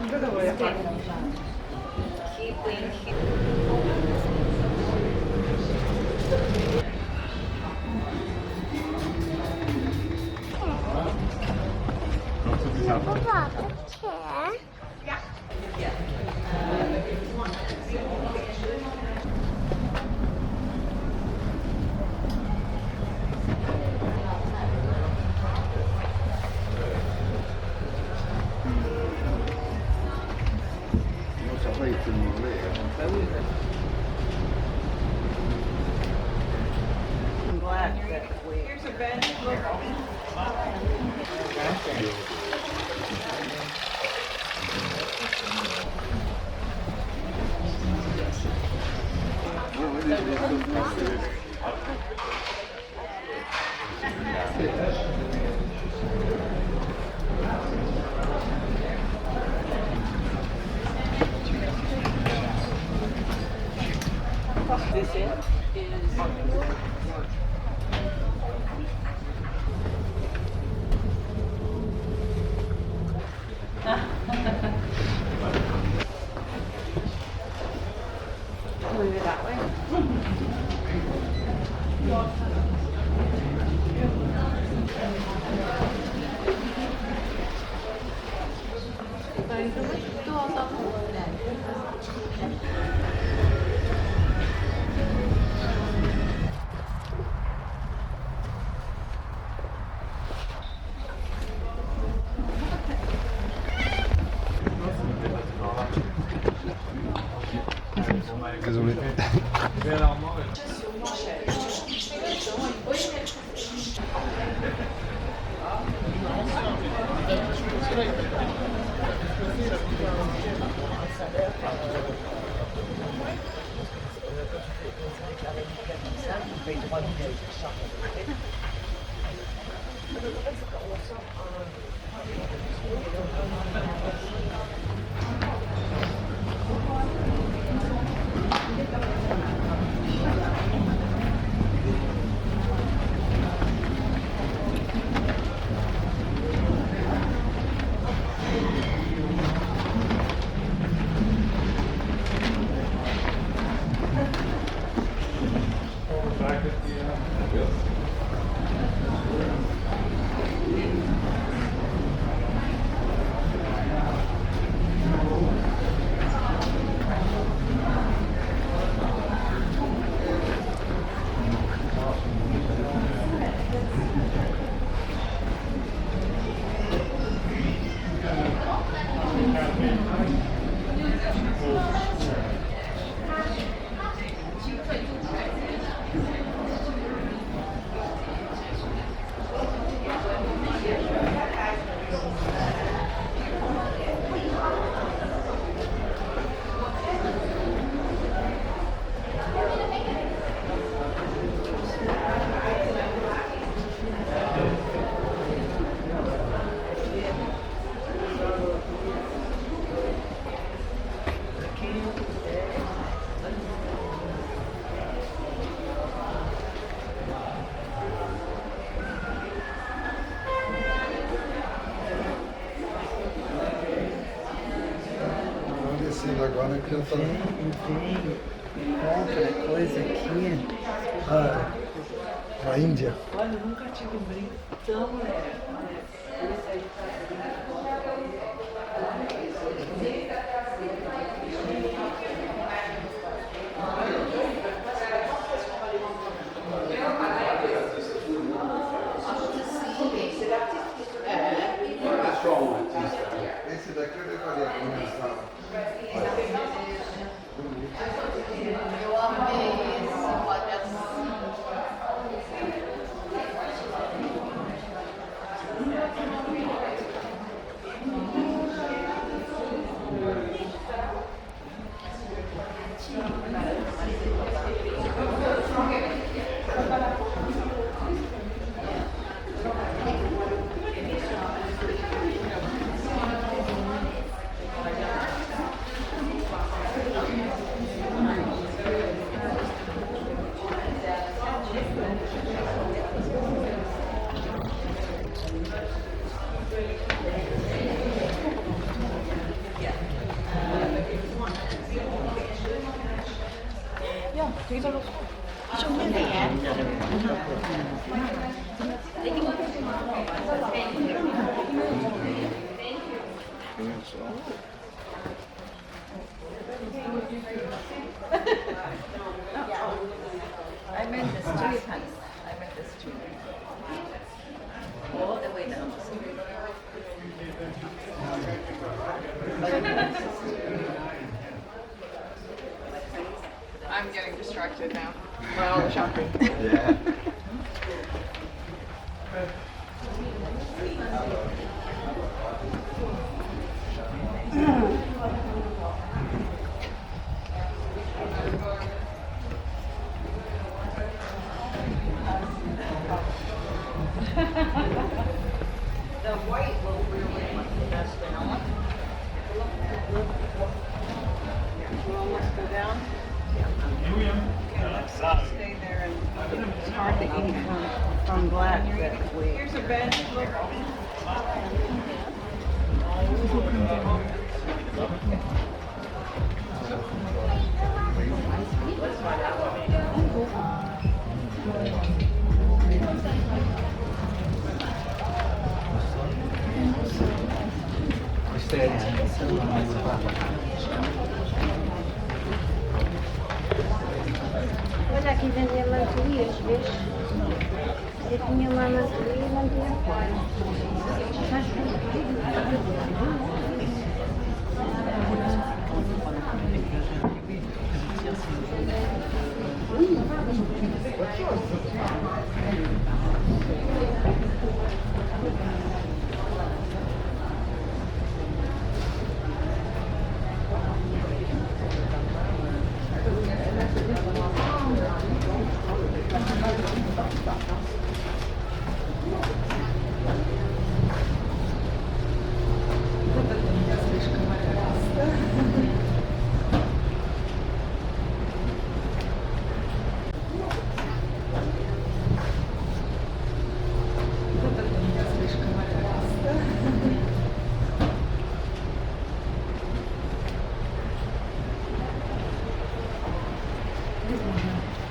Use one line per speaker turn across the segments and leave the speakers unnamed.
이거도 뭐 약간
오빠 어떡해?
Here's a bench. This it is. Move it that way.
Désolé. Agora que eu tô...
Vem, compra coisa aqui.
Na Índia.
Olha, eu nunca tive um brinco tão leve.
Esse daqui eu decoraria para minha sala.
Eu amei esse palhacinho.
shopping.
Yeah.
The white will really look the best down. You almost go down? Okay, let's stay there and it's hard to eat from black that way. Here's a bench. Look.
Olha, aqui vendia mantuías, vês? Eu tinha uma mantuia e não tinha fora.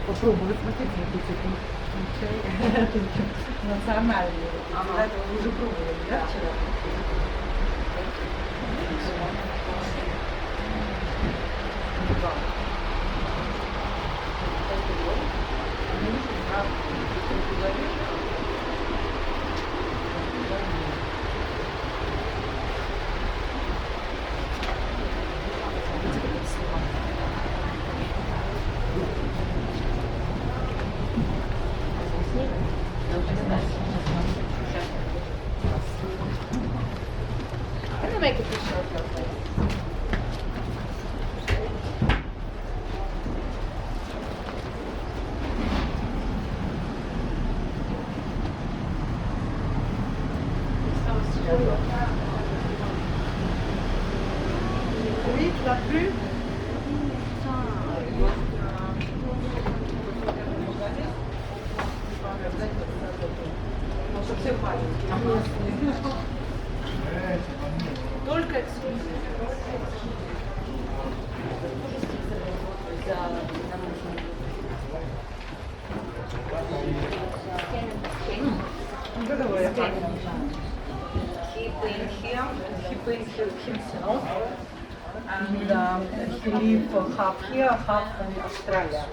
Попробуй, смотрите, национальный. Это уже пробовали, да, вчера?
I'm gonna make a picture of her face.
Oui, tu l'as plus? Только he cleaned himself and he live half here, half in Australia.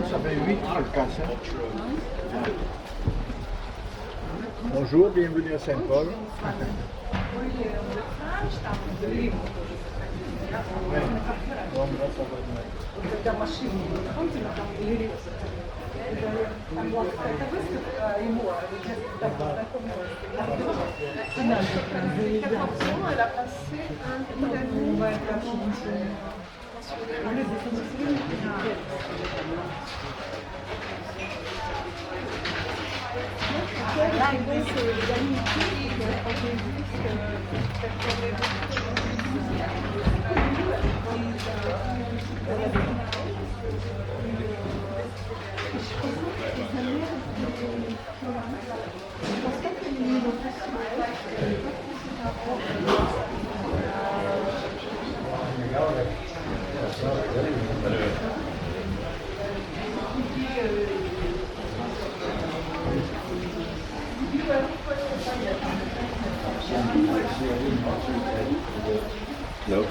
Ça fait 8 sur le casse. Bonjour, bienvenue à Saint-Paul.
Когда машину там лирится. Там была какая-то выставка ему, там познакомилась. Elle a passé un interview. Là, ils vont se
No.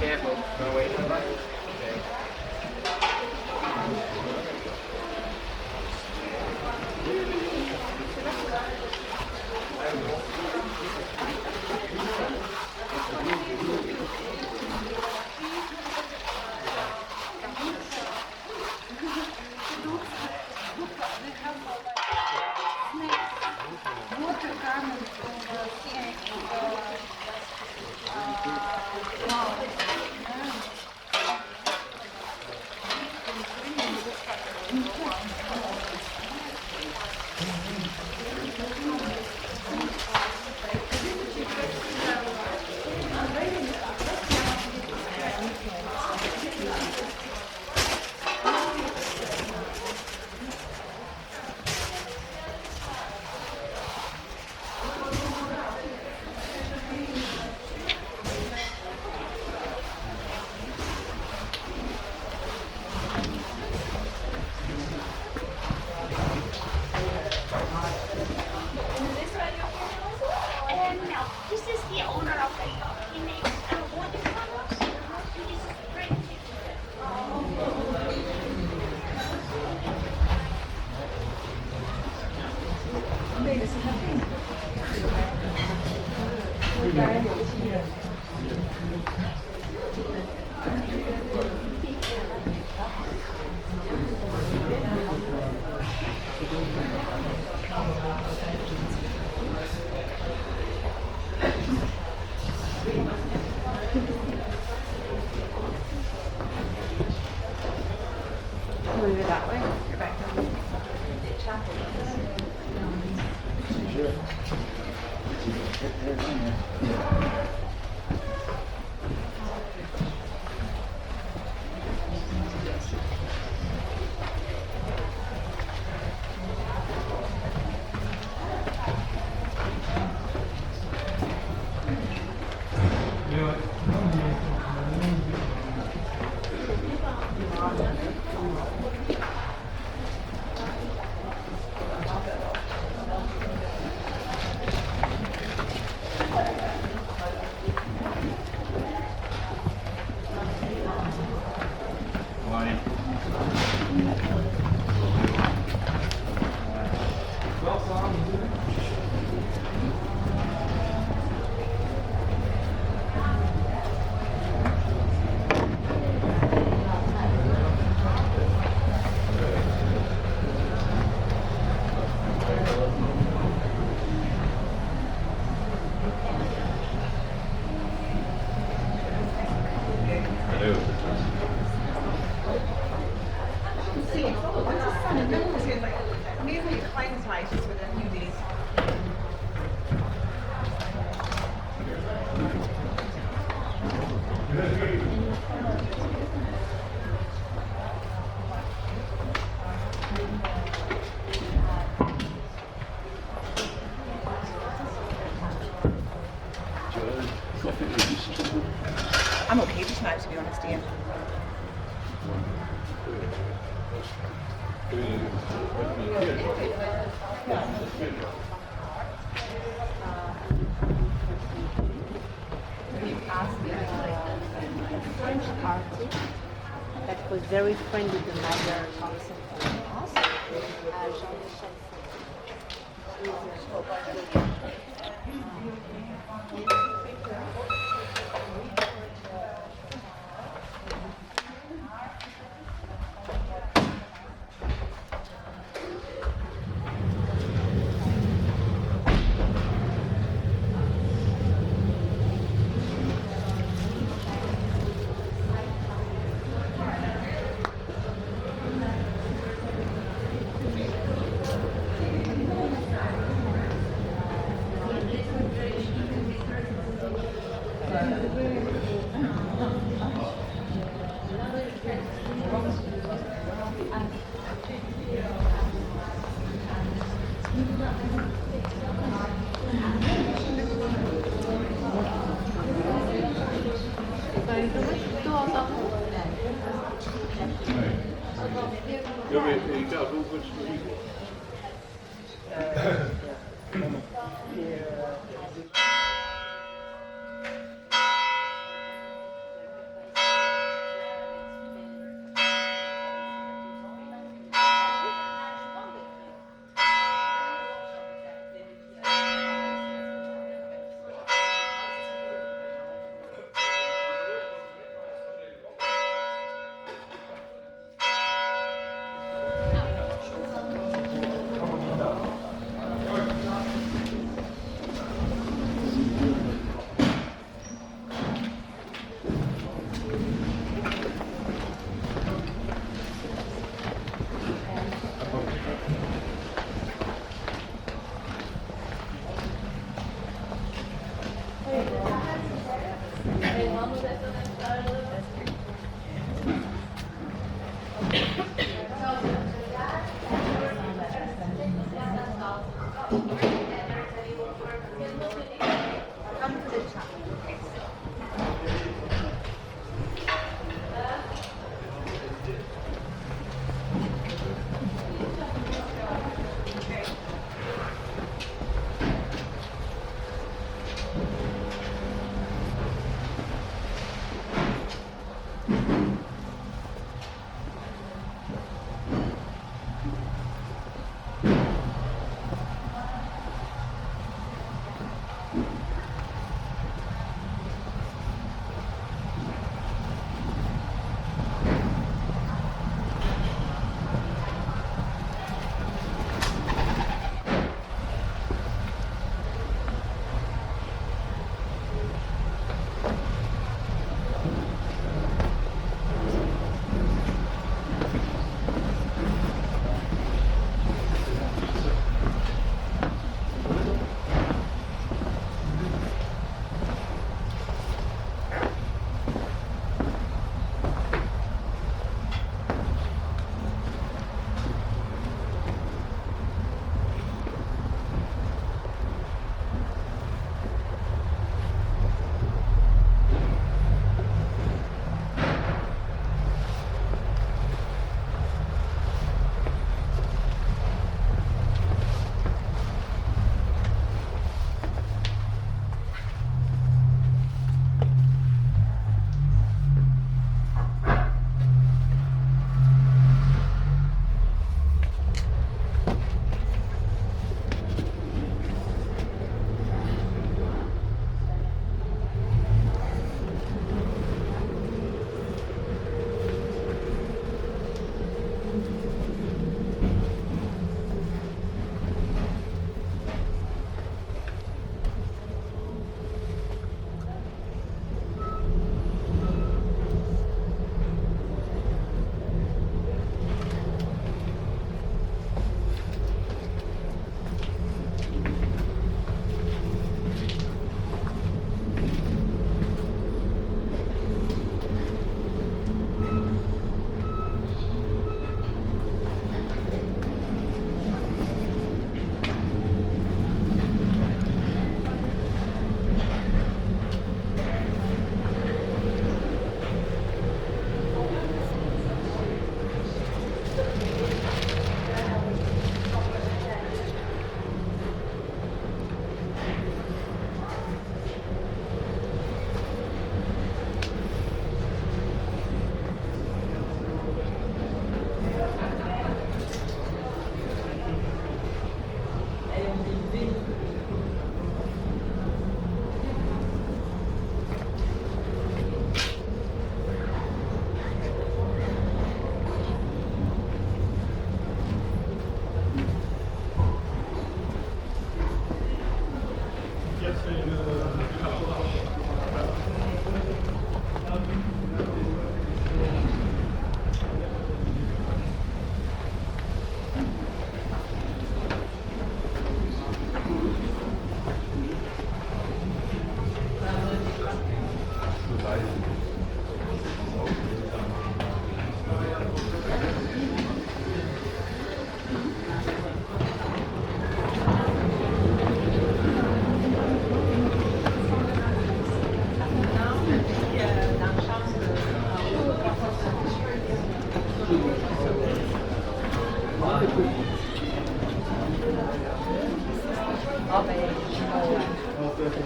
Careful, no way.
No, this is the owner of the he makes water colors. He's great.
Move it that way. You're back down. Chapel. See, what's his son? And then he's like, amazing acclimatized within a few days. I'm okay just now, to be honest, Ian.
French artist that was very friendly with the mother Thompson from us, Jean-Michel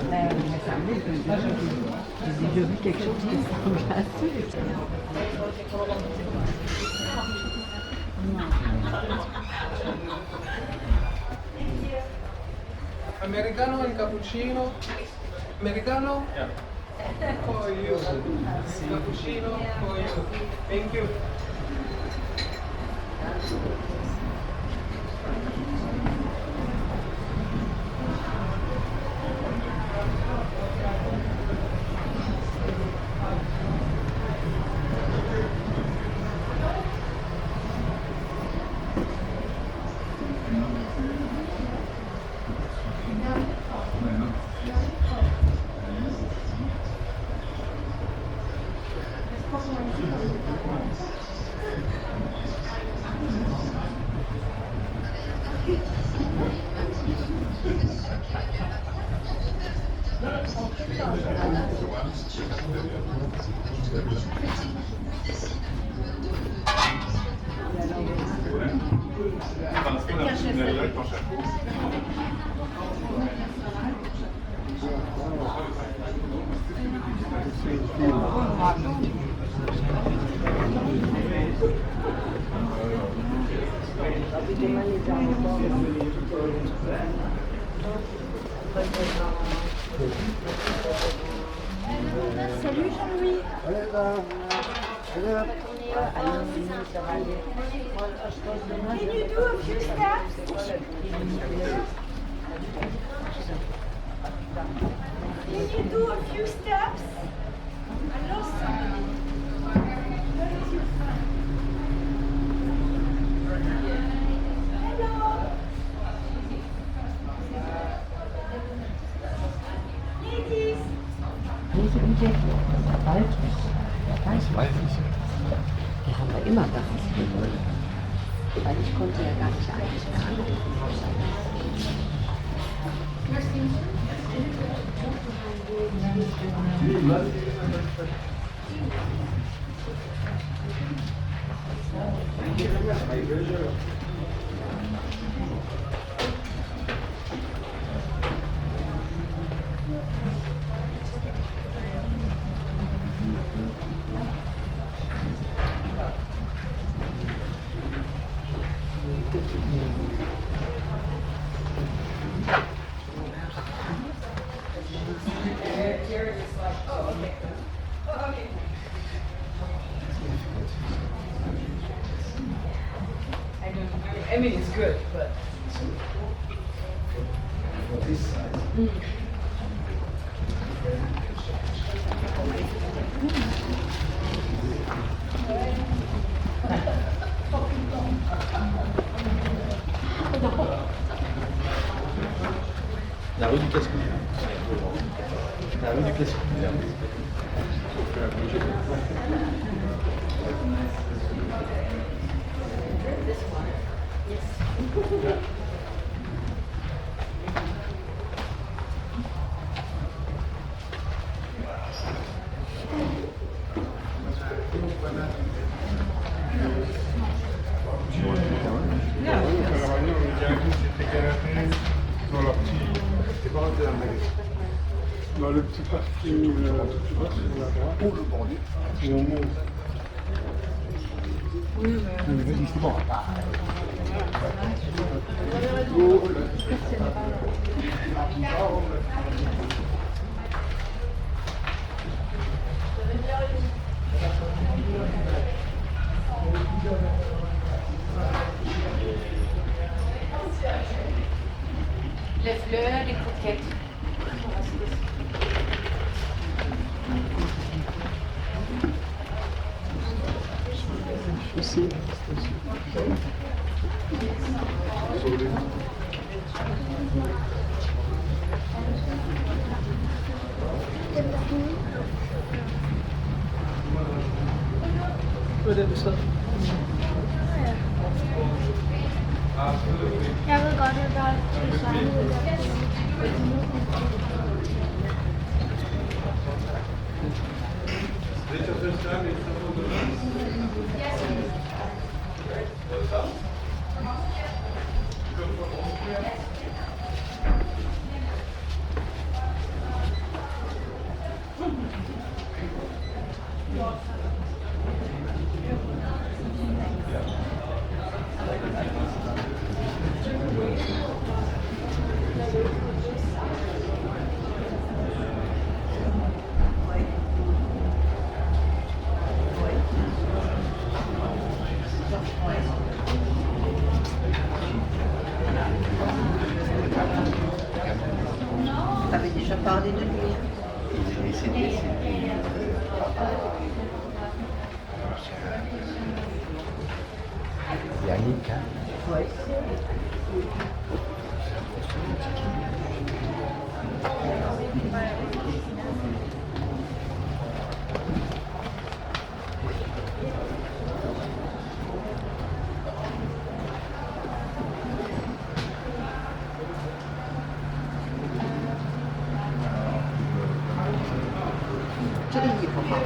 Mais ça me dit, j'ai déjà vu quelque chose qui ressemble à ça.
Americano and cappuccino. Americano? Yeah. For you. Cappuccino for you. Thank you.
Salut Jean-Louis.
Allez là. Allez hop.
Can you do a few steps? Can you do a few steps? I lost somebody. Where is your friend? Hello. Ladies.
Das weiß ich. Die haben wir immer gehabt. Weil ich konnte ja gar nicht eintragen. I mean, it's good, but...
La rue du Casque. La rue du Casque.
Dans le petit parking, tu vois, sur la droite.
Oh, le bordel.
Et on monte.
Mais vas-y, c'est bon.
Les fleurs, les croquettes.
Ici.
Yeah, we got about 2 songs.
parlé de lui.
Et c'était papa. Yannick, hein?
Oui.这个衣服好。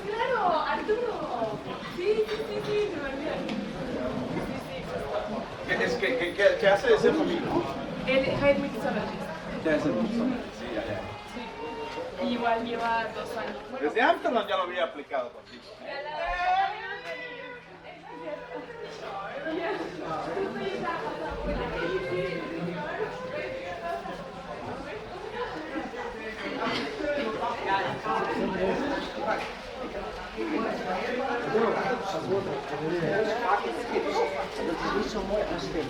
Claro, Arturo. Sí, se me olvidó.
¿Qué hace ese familia?
Él es High Mixologist.
Ya es el sí, ya.
Sí. Igual lleva 2 años. Bueno,
Desde Amsterdam ya lo había aplicado contigo.
Ils sont moins respectés.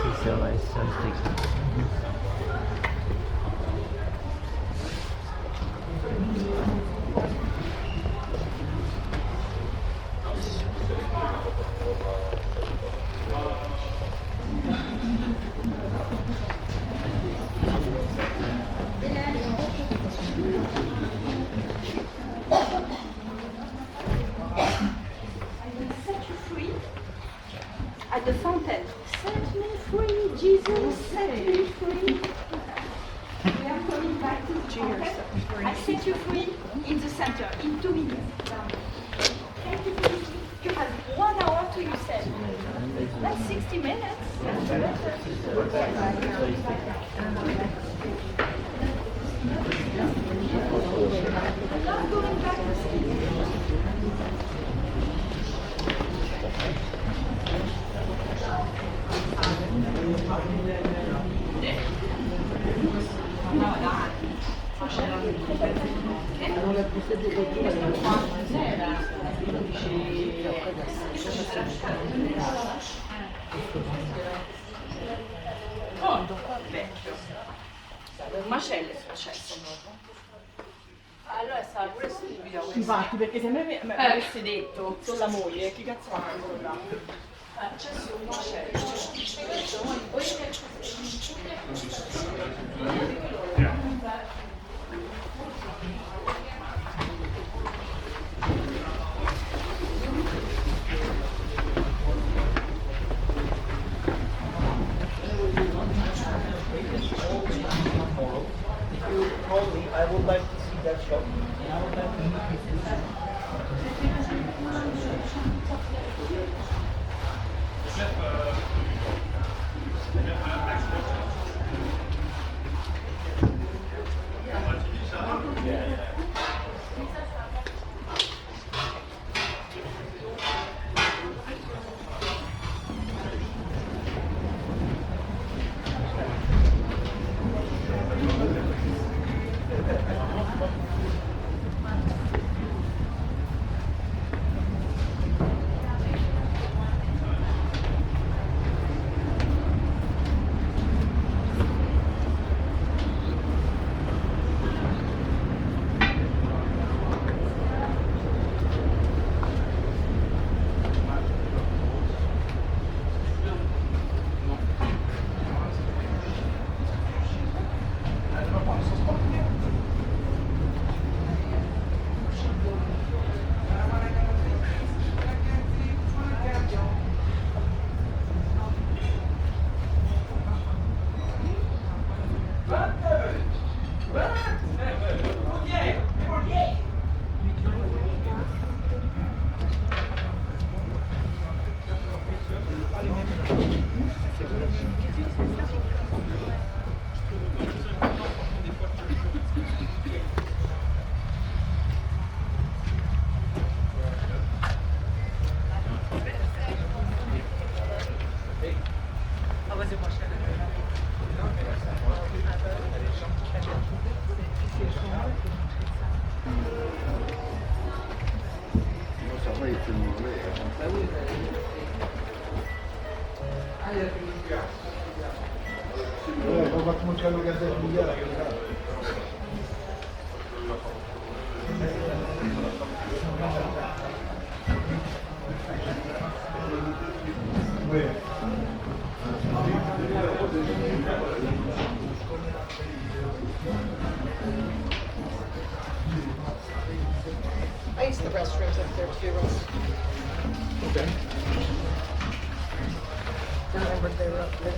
C'est ça, ouais, c'est ça, c'est écrit.
Set you free at the fountain. Set me free, Jesus, set me free. We are coming back to the fountain. I set you free in the center in 2 minutes. Thank you for listening. You have 1 hour to yourself. That's 60 minutes. I'm not going back to sleep.
Un macello è successo dopo.
Allora stava pure stupido questo.
Infatti, perché se me avesse detto sono la moglie, che cazzo fa allora?
C'è su un macello.
I would like to see that shop.
I used the restrooms up there too, Ross.
Okay.
I remembered they were up there.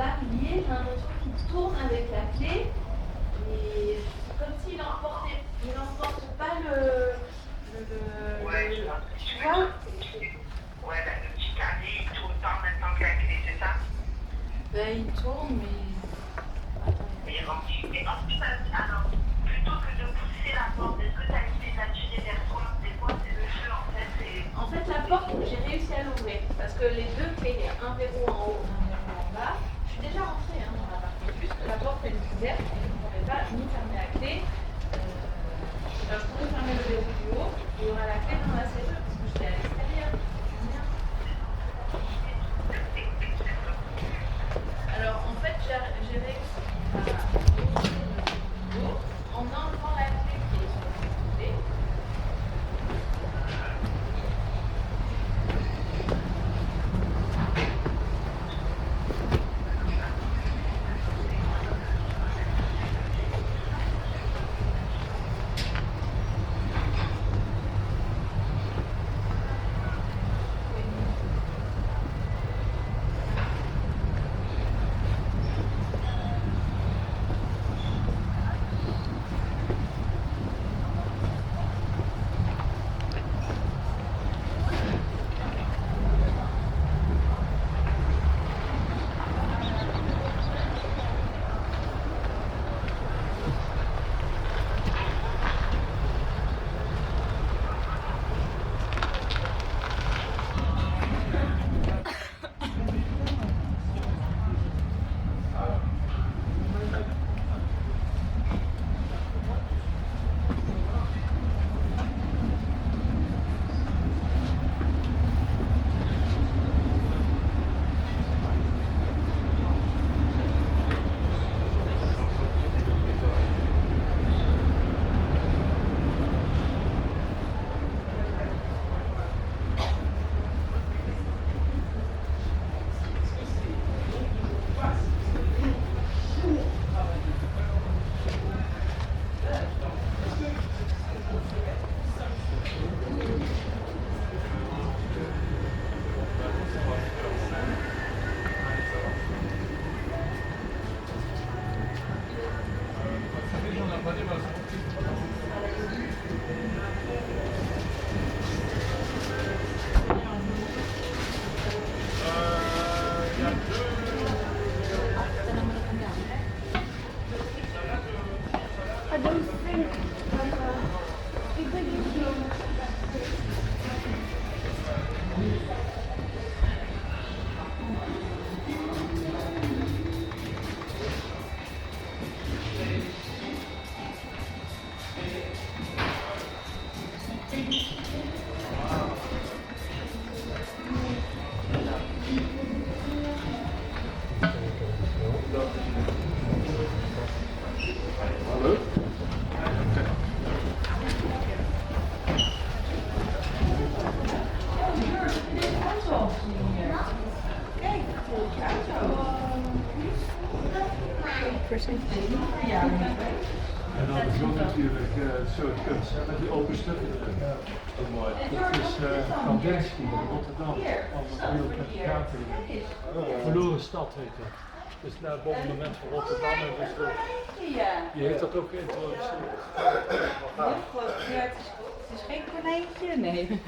varier, j'ai l'impression qu'il tourne avec la clé. Et c'est comme s'il emportait, il n'emporte pas le tu vois?
Ouais, là, le petit carnet, il tourne pas en même temps que la clé, c'est ça?
Ben, il tourne, mais.
Et rempli. Mais ensuite, alors, plutôt que de pousser la porte, est-ce que tu as essayé d'attirer vers toi? Des fois, c'est le jeu, en fait.
En fait, la porte, j'ai réussi à l'ouvrir. Parce que les deux clés, il y a un verrou en haut, un verrou en bas. Je suis déjà rentrée dans la partie. Juste que la porte, elle est ouverte. Et je ne pourrais pas ni fermer la clé. Alors, je pourrais fermer le verrou du haut. Il y aura la clé dans la serrure. Parce que j'étais à l'extérieur. Alors, en fait, j'ai réussi à ouvrir le haut en enlevant la clé qui est sur le côté.
En dan is ook natuurlijk het soort kunst, hè, met die open stukken erin. Dat is mooi. Dit is Kandinsky in Rotterdam, allemaal met de kaarten erin. Verloren stad heet het. Dus naar het monument van Rotterdam en dus die heeft dat ook geïntroduceerd.
Heel groot. Ja, het is geen konijntje, nee.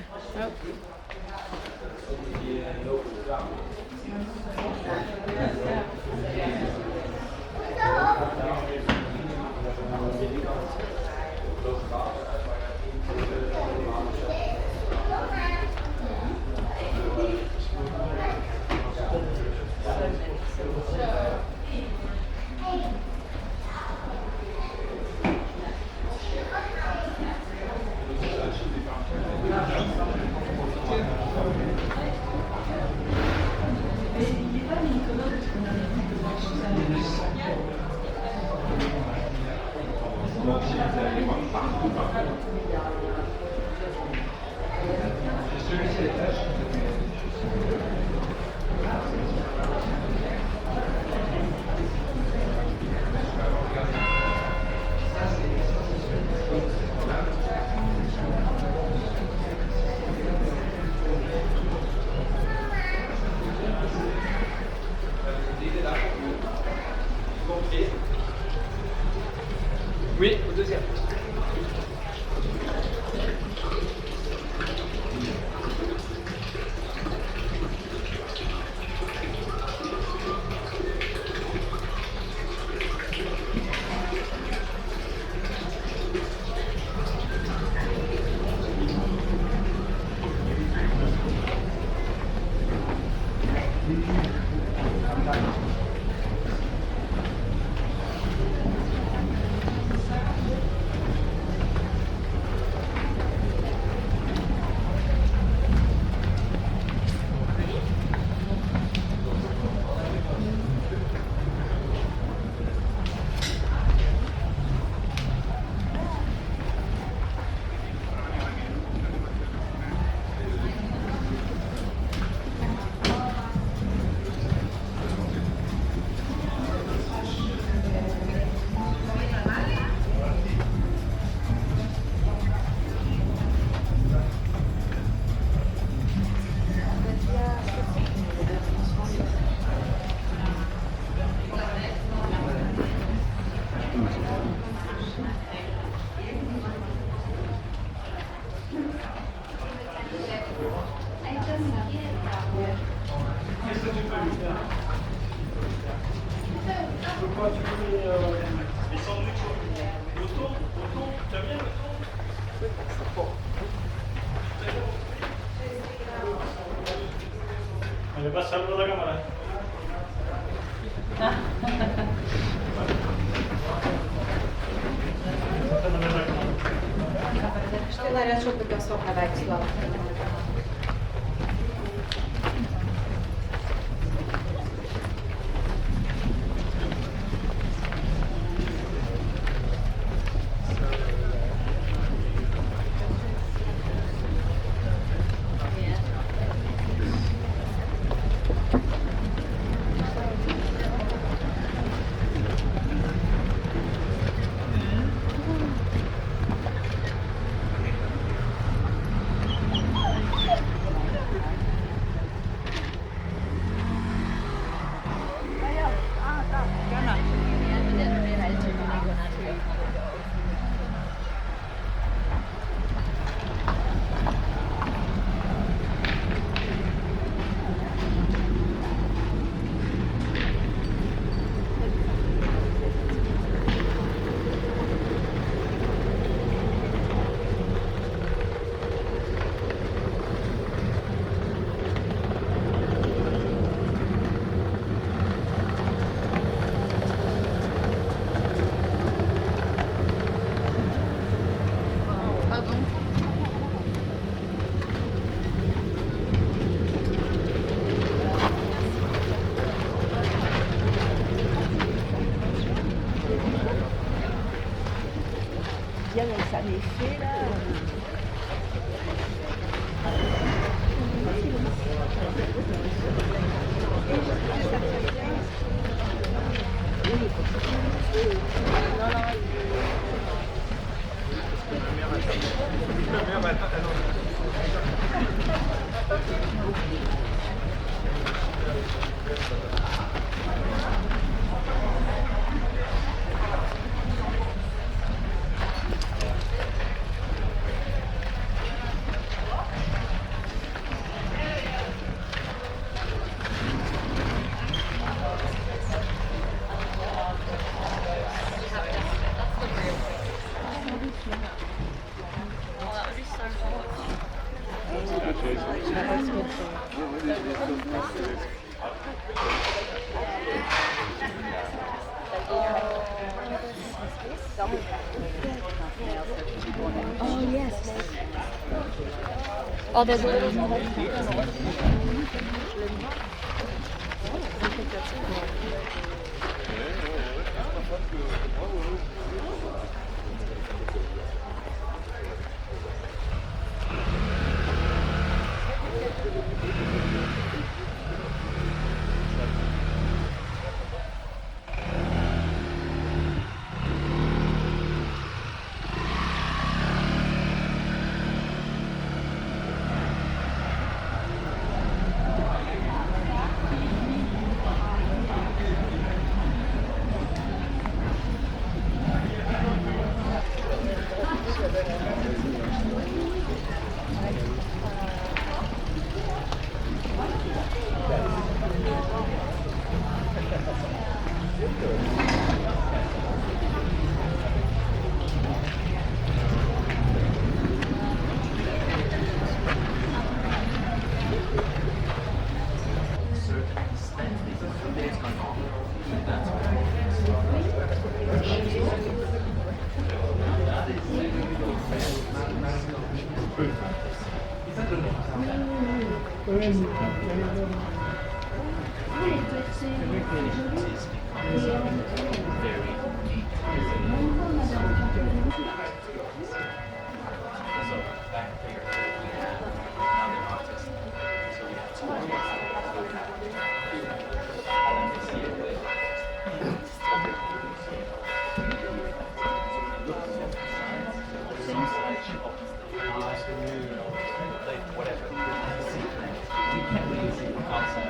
Le passo la cámara.
Galera, deixa eu pegar só para aqui lá.
Bien, donc ça m'est fait là.
Oh, yes. Oh, there's a little more.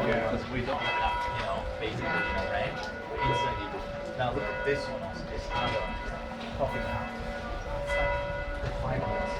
Because we don't have enough, basically, right? Instantly. Now look at this one also. It's another coffee now. It's like the finals.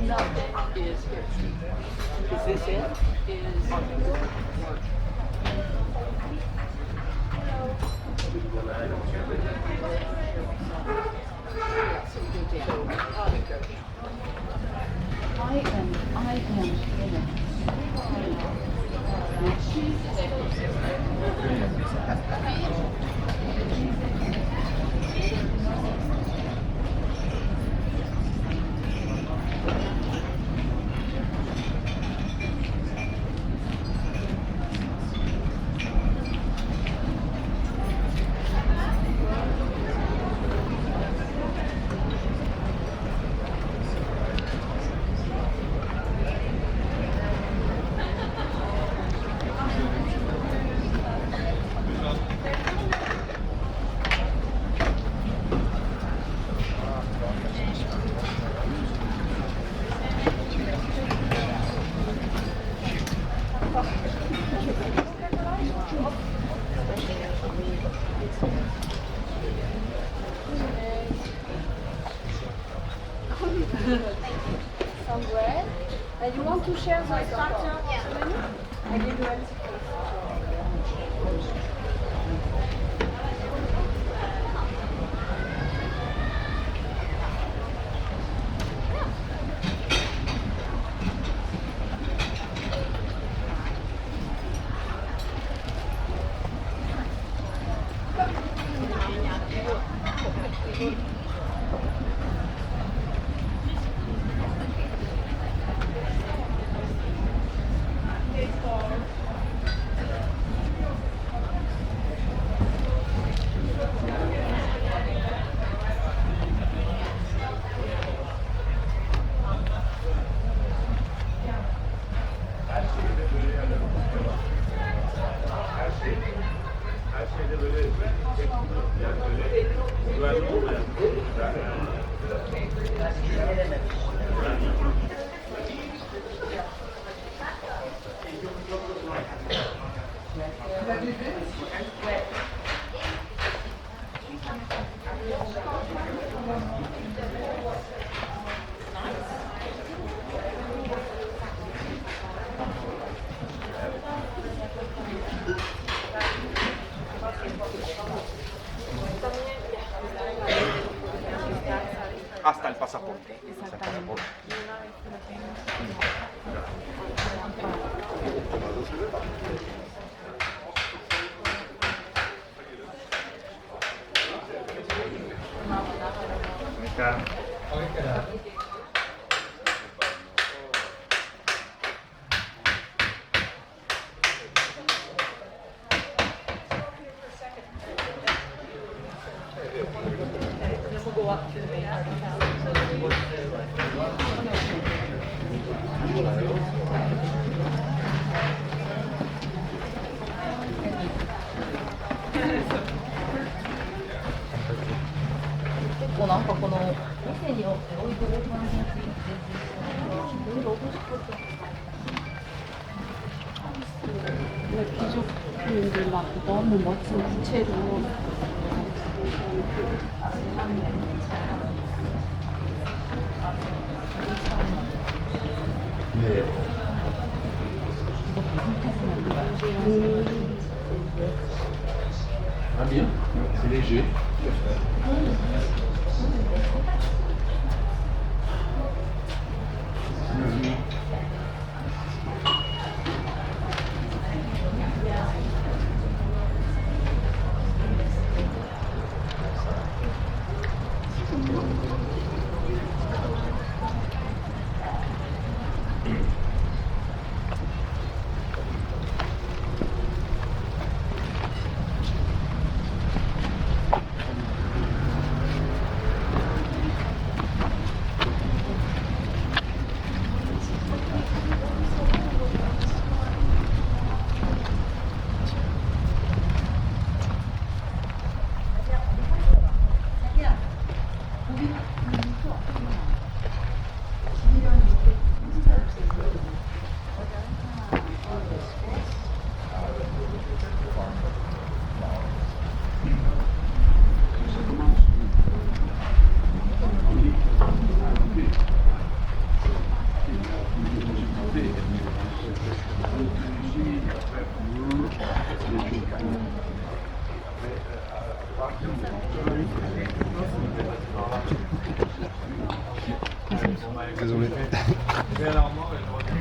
Is here. Is this it? Is I am in it.
Some bread. And you want to share the starter menu? I give you a
Hasta el pasaporte.
귀족분들 막 너무 멋진 구체로
Ah bien, c'est léger.
Désolé.
Bien Normand, je vous rappelle.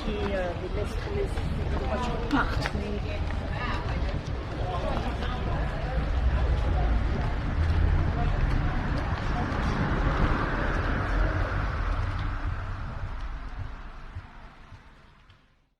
Qui déteste les voitures partent, mais